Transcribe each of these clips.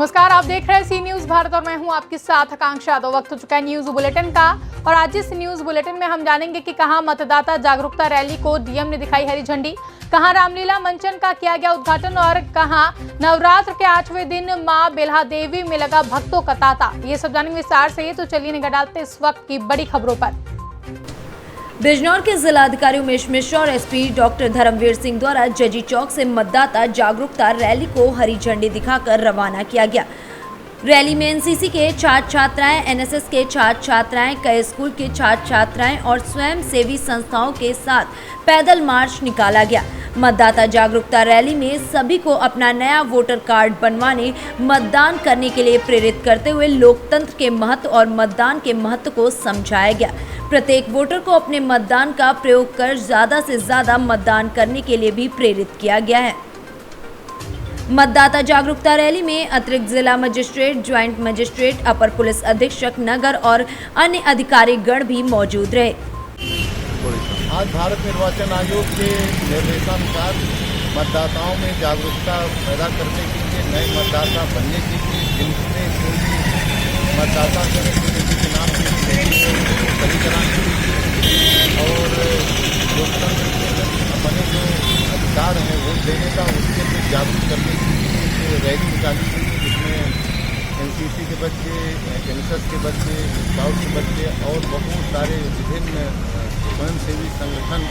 नमस्कार, आप देख रहे हैं सी न्यूज भारत और मैं हूं आपके साथ आकांक्षा। तो वक्त हो चुका है न्यूज बुलेटिन का और आज इस न्यूज बुलेटिन में हम जानेंगे कि कहां मतदाता जागरूकता रैली को डीएम ने दिखाई हरी झंडी, कहां रामलीला मंचन का किया गया उद्घाटन और कहां नवरात्र के 8वें दिन मां बेल्हा देवी में लगा भक्तों का तांता। ये सब जानेंगे विस्तार से, तो चलिए निगाह डालते इस वक्त की बड़ी खबरों पर। बिजनौर के जिलाधिकारी उमेश मिश्रा और एसपी डॉक्टर धर्मवीर सिंह द्वारा जजी चौक से मतदाता जागरूकता रैली को हरी झंडी दिखाकर रवाना किया गया। रैली में एनसीसी के छात्र छात्राएं, एनएसएस के छात्र छात्राएं, कई स्कूल के छात्र छात्राएं और स्वयं सेवी संस्थाओं के साथ पैदल मार्च निकाला गया। मतदाता जागरूकता रैली में सभी को अपना नया वोटर कार्ड बनवाने, मतदान करने के लिए प्रेरित करते हुए लोकतंत्र के महत्व और मतदान के महत्व को समझाया गया। प्रत्येक वोटर को अपने मतदान का प्रयोग कर ज्यादा से ज्यादा मतदान करने के लिए भी प्रेरित किया गया है। मतदाता जागरूकता रैली में अतिरिक्त जिला मजिस्ट्रेट, ज्वाइंट मजिस्ट्रेट, अपर पुलिस अधीक्षक नगर और अन्य अधिकारी गण भी मौजूद रहे। आज भारत निर्वाचन आयोग के निर्देशानुसार मतदाताओं में जागरूकता पैदा करने के लिए, नए मतदाता बनने के लिए, जिनमें कोई मतदाता के नाम की सही कराने और लोकतंत्र के अपने जो अधिकार हैं वोट देने का, उसके लिए जागरूक करने के लिए रैली निकाली गई है, जिसमें एनसीसी के बच्चे, एनएसएस के बच्चे, स्काउट के बच्चे और बहुत सारे विभिन्न स्वयंसेवी संगठन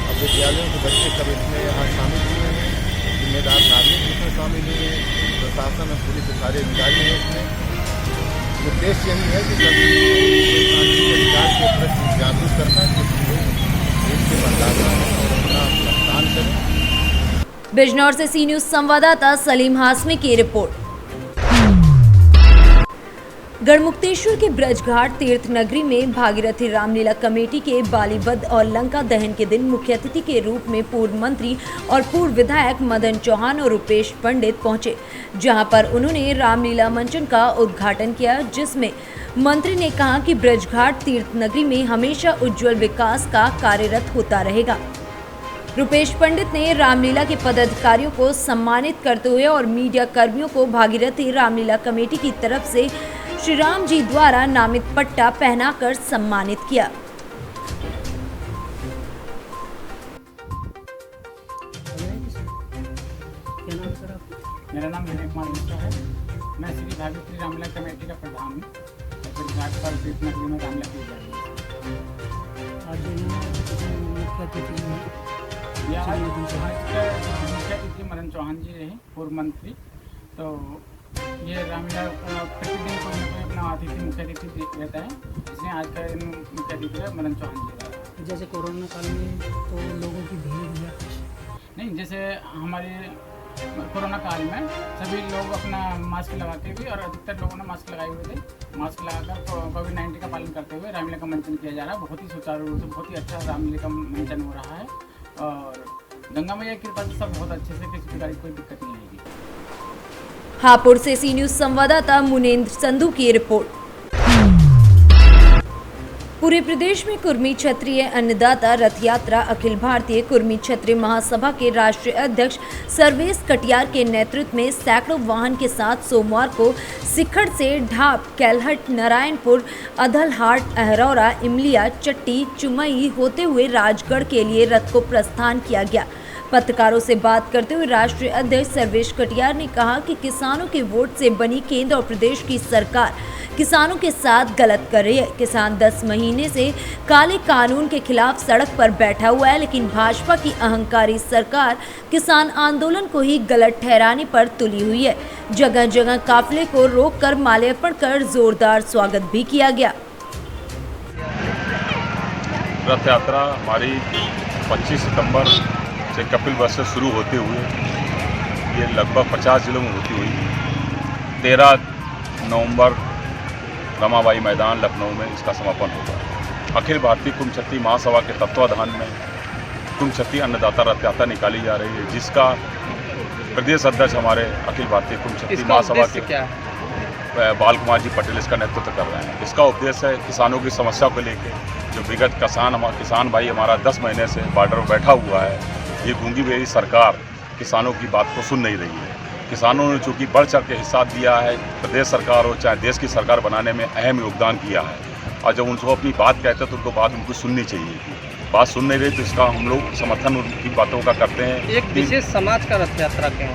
और विद्यालयों के बच्चे सब इसमें आज शामिल हुए हैं। जिम्मेदार नागरिक इसमें शामिल हुए हैं, प्रशासन और पुलिस के सारे अधिकारी हैं। इसमें उद्देश्य यही है कि सभी अधिकार के प्रति जागरूक करना, कि लोग देश के मतदाता और अपना मतदान करें। बिजनौर से सी न्यूज संवाददाता सलीम हाशमी की रिपोर्ट। गढ़मुक्तेश्वर के ब्रजघाट तीर्थ नगरी में भागीरथी रामलीला कमेटी के बालीबद्ध और लंका दहन के दिन मुख्य अतिथि के रूप में पूर्व मंत्री और पूर्व विधायक मदन चौहान और रुपेश पंडित पहुंचे, जहां पर उन्होंने रामलीला मंचन का उद्घाटन किया, जिसमें मंत्री ने कहा कि ब्रजघाट तीर्थ नगरी में हमेशा उज्जवल विकास का कार्यरत होता रहेगा। रुपेश पंडित ने रामलीला के पदाधिकारियों को सम्मानित करते हुए और मीडिया कर्मियों को भागीरथी रामलीला कमेटी की तरफ से श्री राम जी द्वारा नामित पट्टा पहनाकर सम्मानित किया। मेरा नाम विनय कुमार मिश्रा है। मैं श्री भागीरथी रामलीला कमेटी का प्रधान हूँ। गुजरात पर तीर्थ नगरी में रामलीला की जा रही है। मुख्य अतिथि मदन चौहान जी रहे, पूर्व मंत्री। तो ये रामलीला प्रतिदिन को अपना अतिथि मुख्य अतिथि रहता है, इसलिए आज का मुख्य अतिथि है मदन चौहान जी रहा। जैसे कोरोना काल में तो लोगों की भीड़ हुई नहीं, जैसे हमारे कोरोना काल में सभी लोग अपना मास्क लगा के भी, और अधिकतर लोगों ने मास्क लगाए हुए थे, मास्क लगाकर कोविड-19 का पालन करते हुए रामलीला का मंचन किया जा रहा है। बहुत ही सुचारू रूप से, बहुत ही अच्छा रामलीला का मंचन हो रहा है और गंगा मैया की कृपा से सब बहुत अच्छे से, किसी प्रकार की कोई दिक्कत नहीं आएगी। हापुड़ से सी न्यूज संवाददाता मुनेंद्र संधू की रिपोर्ट। पूरे प्रदेश में कुर्मी क्षत्रिय अन्नदाता रथ यात्रा अखिल भारतीय कुर्मी क्षत्रिय महासभा के राष्ट्रीय अध्यक्ष सर्वेश कटियार के नेतृत्व में सैकड़ों वाहन के साथ सोमवार को सिखड़ से ढाब, कैलहट, नारायणपुर, अधलहाट, अहरौरा, इमलिया, चट्टी, चुमई होते हुए राजगढ़ के लिए रथ को प्रस्थान किया गया। पत्रकारों से बात करते हुए राष्ट्रीय अध्यक्ष सर्वेश कटियार ने कहा कि किसानों के वोट से बनी केंद्र और प्रदेश की सरकार किसानों के साथ गलत कर रही है। किसान 10 महीने से काले कानून के खिलाफ सड़क पर बैठा हुआ है, लेकिन भाजपा की अहंकारी सरकार किसान आंदोलन को ही गलत ठहराने पर तुली हुई है। जगह जगह काफिले को रोककर माल्यार्पण कर जोरदार स्वागत भी किया गया। रथ यात्रा हमारी 25 सितंबर से कपिल बस से शुरू होते हुए ये लगभग 50 जिलों में होती हुई 13 नवंबर रमाबाई मैदान लखनऊ में इसका समापन होगा। अखिल भारतीय कुर्मी क्षत्रिय महासभा के तत्वाधान में कुर्मी क्षत्रिय अन्नदाता रथ यात्रा निकाली जा रही है, जिसका प्रदेश अध्यक्ष हमारे अखिल भारतीय कुर्मी क्षत्रिय महासभा के बाल कुमार जी पटेल इसका नेतृत्व कर रहे हैं। इसका उद्देश्य है किसानों की समस्या को लेकर, जो विगत किसान भाई हमारा 10 महीने से बॉर्डर पर बैठा हुआ है, ये गूंगी बेरी सरकार किसानों की बात को सुन नहीं रही है। किसानों ने चूँकि बढ़ चढ़ के हिस्सा दिया है, प्रदेश सरकार हो चाहे देश की सरकार बनाने में अहम योगदान किया है। और जब उनको अपनी बात कहते हैं तो उनको बात उनको सुननी चाहिए। बात सुन नहीं रही तो इसका हम लोग समर्थन उनकी बातों का करते हैं। एक विशेष समाज का रथ यात्रा क्यों?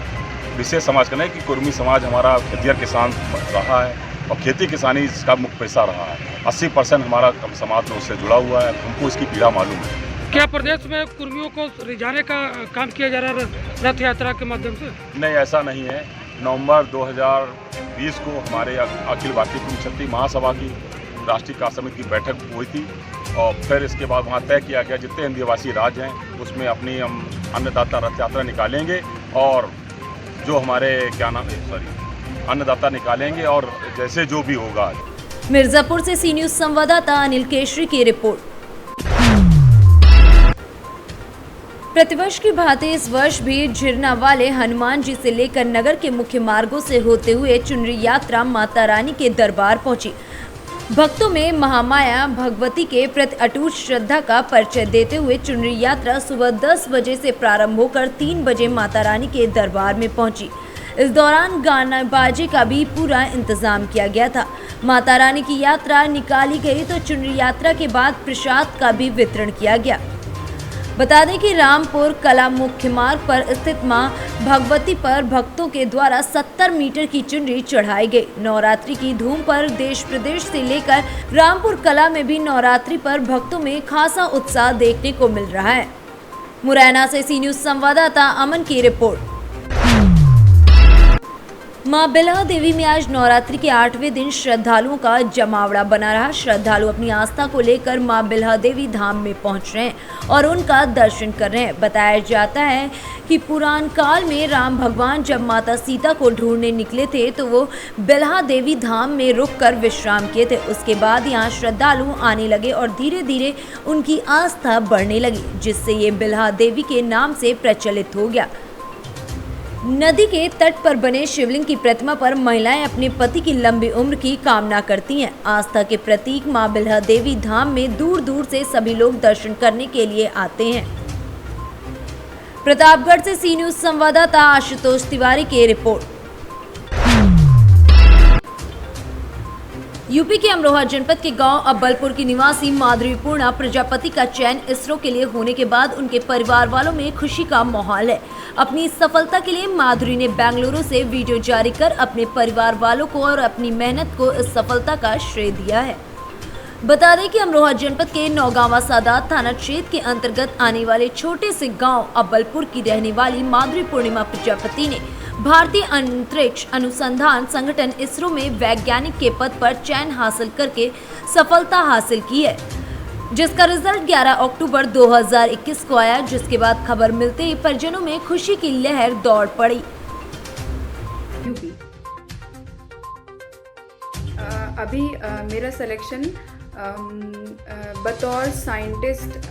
विशेष समाज का नहीं कि कुर्मी समाज हमारा खेतिहर किसान रहा है और खेती किसानी इसका मुख्य पैसा रहा है। 80% हमारा समाज में उससे जुड़ा हुआ है, हमको इसकी पीड़ा मालूम है। क्या प्रदेश में कुर्मियों को रिझाने का काम किया जा रहा है रथ यात्रा के माध्यम से? नहीं, ऐसा नहीं है। नवंबर 2020 को हमारे अखिल भारतीय कुर्मी क्षत्रिय महासभा की राष्ट्रीय कार्य समिति की बैठक हुई थी और फिर इसके बाद वहाँ तय किया गया जितने आदिवासी राज्य हैं उसमें अपनी हम अन्नदाता रथ यात्रा निकालेंगे और जो हमारे अन्नदाता निकालेंगे और जैसे जो भी होगा। मिर्जापुर से सी न्यूज संवाददाता अनिल केशरी की रिपोर्ट। प्रतिवर्ष की भांति इस वर्ष भी झिरना वाले हनुमान जी से लेकर नगर के मुख्य मार्गों से होते हुए चुनरी यात्रा माता रानी के दरबार पहुंची। भक्तों में महामाया भगवती के प्रति अटूट श्रद्धा का परिचय देते हुए चुनरी यात्रा सुबह 10 बजे से प्रारंभ होकर 3 बजे माता रानी के दरबार में पहुंची। इस दौरान गाना बाजे का भी पूरा इंतजाम किया गया था। माता रानी की यात्रा निकाली गई तो चुनरी यात्रा के बाद प्रसाद का भी वितरण किया गया। बता दें कि रामपुर कला मुख्य मार्ग पर स्थित मां भगवती पर भक्तों के द्वारा 70 मीटर की चुनरी चढ़ाई गई। नवरात्रि की धूम पर देश प्रदेश से लेकर रामपुर कला में भी नवरात्रि पर भक्तों में खासा उत्साह देखने को मिल रहा है। मुरैना से सी न्यूज संवाददाता अमन की रिपोर्ट। मां बिल्हा देवी में आज नवरात्रि के 8वें दिन श्रद्धालुओं का जमावड़ा बना रहा। श्रद्धालु अपनी आस्था को लेकर मां बिल्हा देवी धाम में पहुंच रहे हैं और उनका दर्शन कर रहे हैं। बताया जाता है कि पुराण काल में राम भगवान जब माता सीता को ढूंढने निकले थे तो वो बिल्हा देवी धाम में रुककर विश्राम किए थे। उसके बाद यहाँ श्रद्धालु आने लगे और धीरे धीरे उनकी आस्था बढ़ने लगी, जिससे ये बिल्हा देवी के नाम से प्रचलित हो गया। नदी के तट पर बने शिवलिंग की प्रतिमा पर महिलाएं अपने पति की लंबी उम्र की कामना करती हैं। आस्था के प्रतीक मां बिल्हा देवी धाम में दूर दूर से सभी लोग दर्शन करने के लिए आते हैं। प्रतापगढ़ से सी न्यूज संवाददाता आशुतोष तिवारी की रिपोर्ट। यूपी के अमरोहा जनपद के गांव अब्बलपुर की निवासी माधुरी पूर्णा प्रजापति का चयन इसरो के लिए होने के बाद उनके परिवार वालों में खुशी का माहौल है। अपनी इस सफलता के लिए माधुरी ने बेंगलुरु से वीडियो जारी कर अपने परिवार वालों को और अपनी मेहनत को इस सफलता का श्रेय दिया है। बता दें कि अमरोहा जनपद के नौगांवा सादात थाना क्षेत्र के अंतर्गत आने वाले छोटे से गांव अब्बलपुर की रहने वाली माधुरी पूर्णिमा प्रजापति ने भारतीय अंतरिक्ष अनुसंधान संगठन इसरो में वैज्ञानिक के पद पर चयन हासिल करके सफलता हासिल की है, जिसका रिजल्ट 11 अक्टूबर 2021 को आया। जिसके बाद खबर मिलते ही परिजनों में खुशी की लहर दौड़ पड़ी। अभी मेरा सिलेक्शन बतौर साइंटिस्ट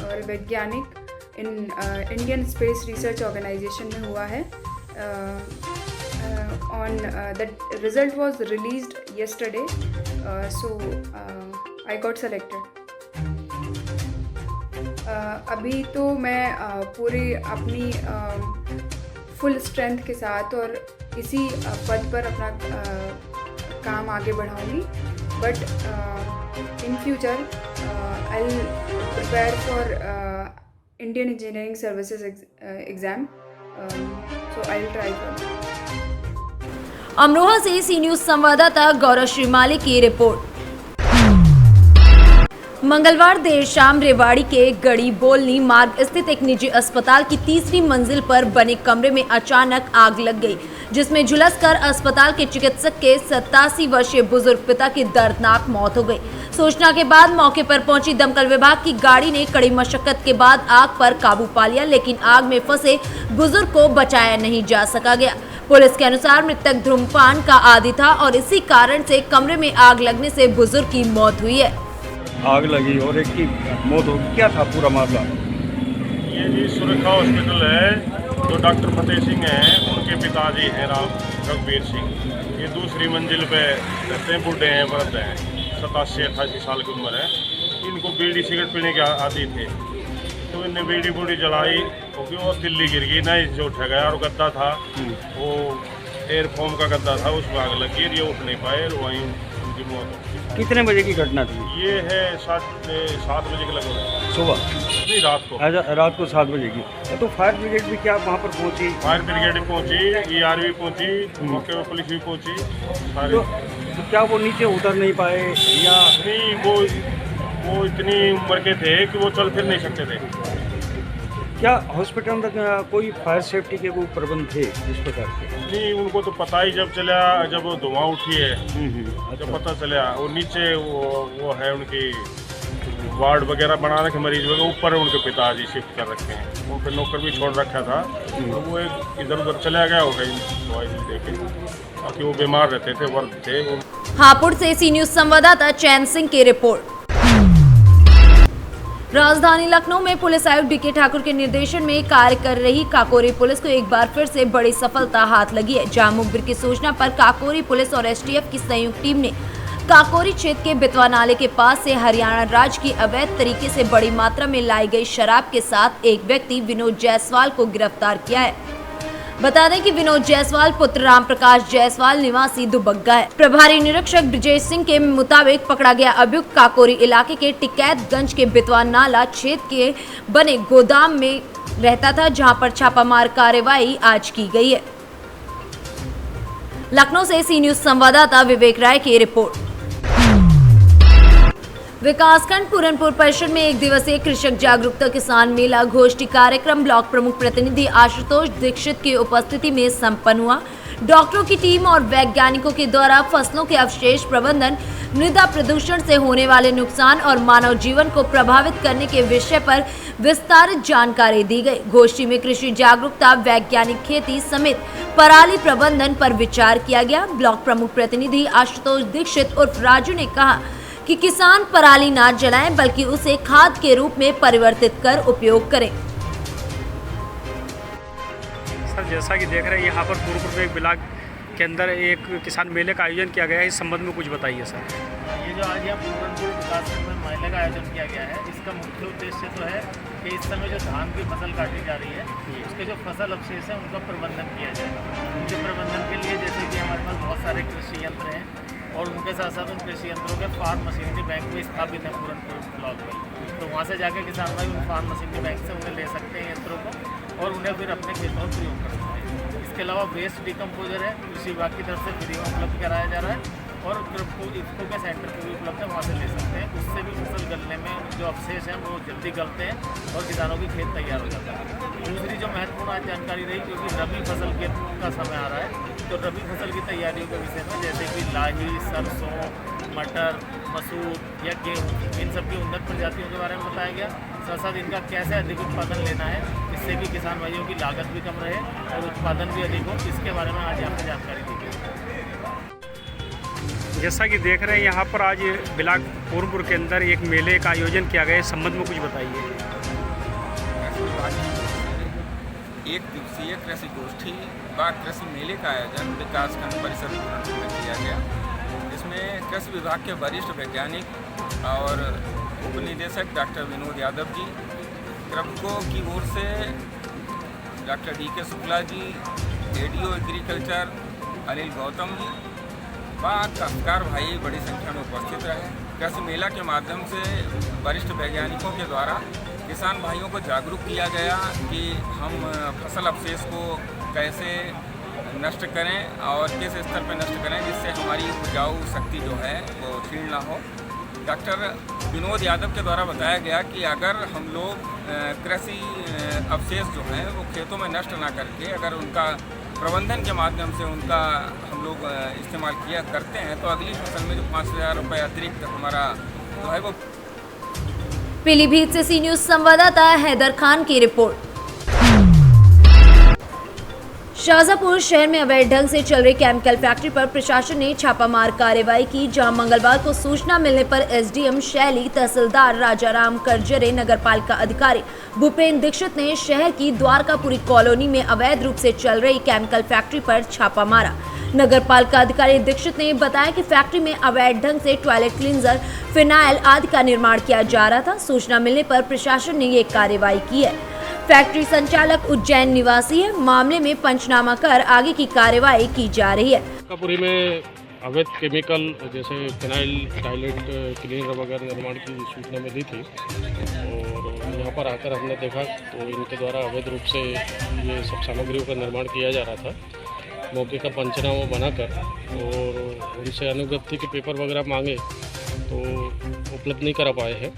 और वैज्ञानिक इंडियन स्पेस रिसर्च ऑर्गेनाइजेशन में हुआ है। The result was released yesterday, so I got selected. अभी तो मैं पूरी अपनी फुल स्ट्रेंथ के साथ और इसी पद पर अपना काम आगे बढ़ाऊंगी, but in future I will prepare for Indian engineering services exam, so I will try for that. Amroha से सी न्यूज संवाददाता गौरव श्रीमाली की रिपोर्ट। मंगलवार देर शाम रेवाड़ी के गड़ी बोलनी मार्ग स्थित एक निजी अस्पताल की 3री मंजिल पर बने कमरे में अचानक आग लग गई, जिसमें झुलसकर अस्पताल के चिकित्सक के 87 वर्षीय बुजुर्ग पिता की दर्दनाक मौत हो गई। सूचना के बाद मौके पर पहुंची दमकल विभाग की गाड़ी ने कड़ी मशक्कत के बाद आग पर काबू पा लिया, लेकिन आग में फंसे बुजुर्ग को बचाया नहीं जा सका गया। पुलिस के अनुसार मृतक धूम्रपान का आदी था और इसी कारण से कमरे में आग लगने से बुजुर्ग की मौत हुई है। आग लगी और एक की मौत हो गई। क्या था पूरा मामला? ये जी सुरक्षा हॉस्पिटल है, जो डॉक्टर फतेह सिंह हैं उनके पिताजी हैं राम रघुवीर सिंह। ये 2री मंजिल पे रहते हैं, बूढ़े हैं, वृद्ध हैं, 87-88 साल की उम्र है। इनको बीड़ी सिगरेट पीने के आदी थे, तो इन्हें बीड़ी बूड़ी जलाई क्योंकि वो तिल्ली गिर गई ना, जो ठगा और गद्दा था वो एयरफोम का गद्दा था, उसमें आग लगी, ये उठ नहीं पाए और वहीं उनकी मौत हो गई। कितने बजे की घटना थी? ये है 7 बजे के लगभग, सुबह नहीं रात को। रात को 7 बजे की। तो फायर ब्रिगेड भी क्या वहाँ पर पहुँची? फायर ब्रिगेड पहुंची, ER भी पहुंची, मौके पर पुलिस भी पहुंची सारे। तो क्या वो नीचे उतर नहीं पाए या? नहीं, वो इतनी उम्र के थे कि वो चल फिर नहीं सकते थे। क्या हॉस्पिटल में कोई फायर सेफ्टी के वो प्रबंध थे इस प्रकार के? नहीं, उनको तो पता ही जब चला, जब वो धुआं उठी है जब पता चला। वो नीचे वो है उनकी वार्ड वगैरह बना रखे, मरीज वगैरह ऊपर उनके पिताजी शिफ्ट कर रखे हैं। वो फिर नौकर भी छोड़ रखा था, तो वो एक इधर उधर चला गया होगा दवाई देके, ताकि वो बीमार रहते थे, वर्ग थे वो। हापुड़ से सी न्यूज संवाददाता चैन सिंह की रिपोर्ट। राजधानी लखनऊ में पुलिस आयुक्त DK ठाकुर के निर्देशन में कार्य कर रही काकोरी पुलिस को एक बार फिर से बड़ी सफलता हाथ लगी है। जहां मुखबिर की सूचना पर काकोरी पुलिस और STF की संयुक्त टीम ने काकोरी क्षेत्र के बितवा नाले के पास से हरियाणा राज्य की अवैध तरीके से बड़ी मात्रा में लाई गई शराब के साथ एक व्यक्ति विनोद जायसवाल को गिरफ्तार किया है। बता दें कि विनोद जायसवाल पुत्र राम प्रकाश जायसवाल निवासी दुबग्गा है। प्रभारी निरीक्षक ब्रिजेश सिंह के मुताबिक पकड़ा गया अभियुक्त काकोरी इलाके के टिकैतगंज के बितवा नाला क्षेत्र के बने गोदाम में रहता था, जहां पर छापामार कार्रवाई आज की गई है। लखनऊ से सी न्यूज संवाददाता विवेक राय की रिपोर्ट। विकासखंड पूरनपुर परिषद में एक दिवसीय कृषक जागरूकता किसान मेला गोष्ठी कार्यक्रम ब्लॉक प्रमुख प्रतिनिधि आशुतोष दीक्षित की उपस्थिति में संपन्न हुआ। डॉक्टरों की टीम और वैज्ञानिकों के द्वारा फसलों के अवशेष प्रबंधन, मृदा प्रदूषण से होने वाले नुकसान और मानव जीवन को प्रभावित करने के विषय पर विस्तारित जानकारी दी गई। गोष्ठी में कृषि जागरूकता, वैज्ञानिक खेती समेत पराली प्रबंधन पर विचार किया गया। ब्लॉक प्रमुख प्रतिनिधि आशुतोष दीक्षित उर्फ राजू ने कहा कि किसान पराली ना जलाएं, बल्कि उसे खाद के रूप में परिवर्तित कर उपयोग करें। सर, जैसा कि देख रहे हैं यहाँ पर पूर्णपुर में एक ब्लॉक के अंदर एक किसान मेले का आयोजन किया गया है, इस संबंध में कुछ बताइए सर। ये जो आज यहाँ पूरनपुर विकासखंड में मेले का आयोजन किया गया है, इसका मुख्य उद्देश्य तो है कि इस समय जो धान की फसल काटी जा रही है, उसके जो फसल अवशेष है उनका प्रबंधन किया जाएगा। उनके प्रबंधन के लिए जैसे कि हमारे पास बहुत सारे कृषि यंत्र हैं और उनके साथ साथ उन कृषि यंत्रों के फार्म मशीनरी बैंक भी स्थापित है पूरनपुर ब्लॉक में। तो वहाँ से जाकर किसान भाई उन फार्म मशीनरी बैंक से उन्हें ले सकते हैं यंत्रों को और उन्हें फिर अपने खेतों में प्रयोग कर सकते हैं। इसके अलावा वेस्ट डिकम्पोजर है, कृषि विभाग की तरफ से फ्री में उपलब्ध कराया जा रहा है और इफ्को के सेंटर पर भी उपलब्ध है, वहाँ से ले सकते हैं। उससे भी फसल गलने में जो अवशेष हैं वो जल्दी गलते हैं और किसानों की खेत तैयार हो जाता है। दूसरी जो महत्वपूर्ण आज जानकारी रही, क्योंकि रबी फसल का समय आ रहा है, तो रबी फसल की तैयारियों के विषय में जैसे कि लाही, सरसों, मटर, मसूर या गेहूँ, इन सब की उन्नत प्रजातियों के बारे में बताया गया। साथ साथ इनका कैसे अधिक उत्पादन लेना है, इससे कि किसान भाइयों की लागत भी कम रहे और उत्पादन भी अधिक हो, इसके बारे में आज यहाँ पर जानकारी दी गई। जैसा कि देख रहे हैं यहाँ पर आज ब्लॉक पूरनपुर के अंदर एक मेले का आयोजन किया गया है, इस संबंध में कुछ बताइए। एक दिवसीय कृषि गोष्ठी व कृषि मेले का आयोजन विकासखंड परिषद पूरनपुर में किया गया। इसमें कृषि विभाग के वरिष्ठ वैज्ञानिक और उप निदेशक डॉक्टर विनोद यादव जी, क्रप्को की ओर से doctor DK Shukla ji, ADO agriculture Anil Gautam ji व काश्तकार भाई बड़ी संख्या में उपस्थित रहे। कृषि मेला के माध्यम से वरिष्ठ वैज्ञानिकों के द्वारा किसान भाइयों को जागरूक किया गया कि हम फसल अवशेष को कैसे नष्ट करें और किस स्तर पर नष्ट करें जिससे हमारी उपजाऊ शक्ति जो है वो क्षीण ना हो। डॉक्टर विनोद यादव के द्वारा बताया गया कि अगर हम लोग कृषि अवशेष जो हैं वो खेतों में नष्ट ना करके अगर उनका प्रबंधन के माध्यम से उनका हम लोग इस्तेमाल किया करते हैं तो अगली फसल में जो 5,000 रुपये अतिरिक्त हमारा जो है वो। पीलीभीत से सी न्यूज संवाददाता हैदर खान की रिपोर्ट। शाहजहांपुर शहर में अवैध ढंग से चल रही केमिकल फैक्ट्री पर प्रशासन ने छापामार कार्रवाई की, जहां मंगलवार को सूचना मिलने पर SDM शैली, तहसीलदार राजाराम करजरे, नगरपालिका अधिकारी भूपेंद्र दीक्षित ने शहर की द्वारकापुरी कॉलोनी में अवैध रूप से चल रही केमिकल फैक्ट्री पर छापा मारा। नगरपालिका अधिकारी दीक्षित ने बताया कि फैक्ट्री में अवैध ढंग से टॉयलेट क्लींजर, फिनाइल आदि का निर्माण किया जा रहा था। सूचना मिलने पर प्रशासन ने ये कार्रवाई की है। फैक्ट्री संचालक उज्जैन निवासी है। मामले में पंचनामा कर आगे की कार्यवाही की जा रही है। कापुरी में अवैध केमिकल जैसे फिनाइल टायलेट क्लीनर वगैरह निर्माण की सूचना मिली थी और यहाँ पर आकर हमने देखा तो इनके द्वारा अवैध रूप से ये सब सामग्रियों का निर्माण किया जा रहा था। मौके का पंचनामा बनाकर और उनसे अनुज्ञप्ति के पेपर वगैरह मांगे तो उपलब्ध नहीं करा पाए हैं।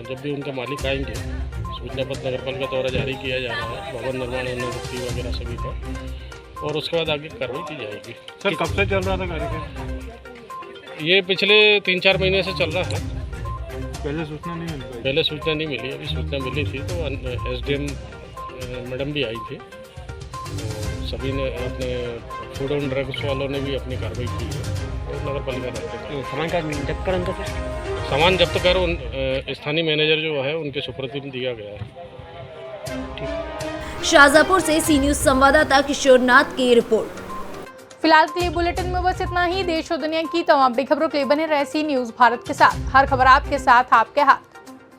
जब भी उनके मालिक आएंगे सूचना पत्र नगरपालिका द्वारा जारी किया जा रहा है भवन निर्माण अनुज्ञप्ति वगैरह सभी का, और उसके बाद आगे कार्रवाई की जाएगी। सर कब से चल रहा था कार्यक्रम? ये पिछले 3-4 महीने से चल रहा है। पहले सूचना नहीं मिली? पहले सूचना नहीं मिली, अभी सूचना मिली थी तो एसडीएम मैडम भी आई थी, तो सभी ने अपने फूड एंड ड्रग्स वालों ने भी अपनी कार्रवाई की है और नगर पालिका सामान का जब्त कर सामान जब्त कर उन स्थानीय मैनेजर जो है उनके सुपुर्द में दिया गया है। शाहजहाँपुर से सी न्यूज संवाददाता किशोर नाथ की रिपोर्ट। फिलहाल के लिए बुलेटिन में बस इतना ही। देश और दुनिया की तमाम बड़ी खबरों के लिए बने रहे सी न्यूज भारत के साथ। हर खबर आपके साथ, आपके हाथ।